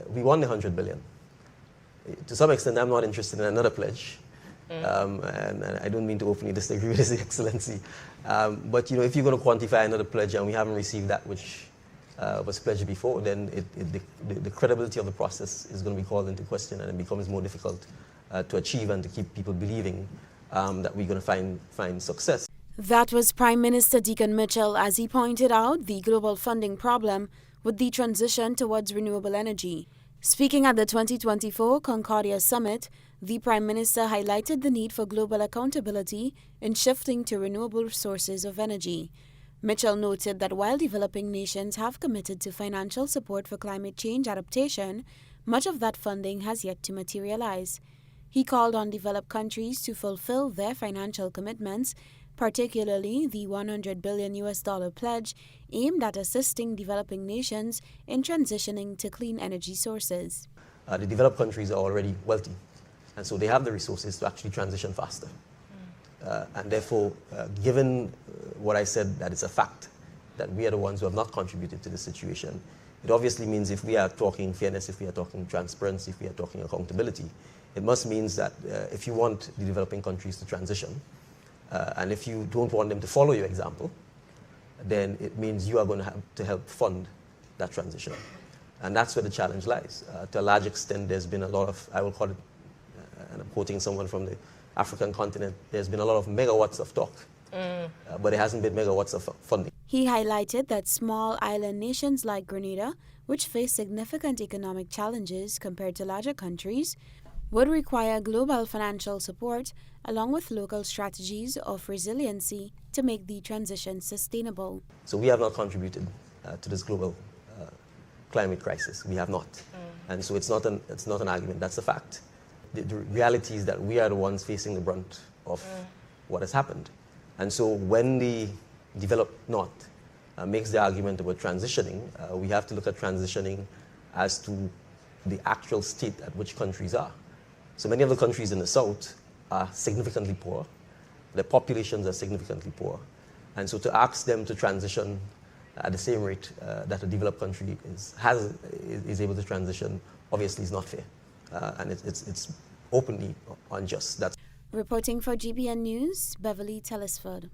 we won the 100 billion. To some extent, I'm not interested in another pledge. And I don't mean to openly disagree with His Excellency. But if you're going to quantify another pledge and we haven't received that which was pledged before, then the credibility of the process is going to be called into question, and it becomes more difficult to achieve and to keep people believing that we're going to find success. That was Prime Minister Dickon Mitchell as he pointed out the global funding problem with the transition towards renewable energy. Speaking at the 2024 Concordia Summit, the Prime Minister highlighted the need for global accountability in shifting to renewable sources of energy. Mitchell noted that while developing nations have committed to financial support for climate change adaptation, much of that funding has yet to materialize. He called on developed countries to fulfill their financial commitments, particularly the $100 billion pledge aimed at assisting developing nations in transitioning to clean energy sources. The developed countries are already wealthy, and so they have the resources to actually transition faster. And therefore, given what I said, that it's a fact that we are the ones who have not contributed to the situation, it obviously means if we are talking fairness, if we are talking transparency, if we are talking accountability, it must mean that if you want the developing countries to transition, and if you don't want them to follow your example, then it means you are going to have to help fund that transition. And that's where the challenge lies. To a large extent, there's been a lot of, I will call it, and I'm quoting someone from the African continent, there's been a lot of megawatts of talk, but there hasn't been megawatts of funding. He highlighted that small island nations like Grenada, which face significant economic challenges compared to larger countries, would require global financial support along with local strategies of resiliency to make the transition sustainable. So we have not contributed to this global climate crisis. We have not. And so it's not an argument, that's a fact. The reality is that we are the ones facing the brunt of what has happened. And so when the developed North makes the argument about transitioning, we have to look at transitioning as to the actual state at which countries are. So many of the countries in the South are significantly poor. Their populations are significantly poor. And so to ask them to transition at the same rate that a developed country is able to transition, obviously is not fair. And it's openly unjust. Reporting for GBN News, Beverly Telesford.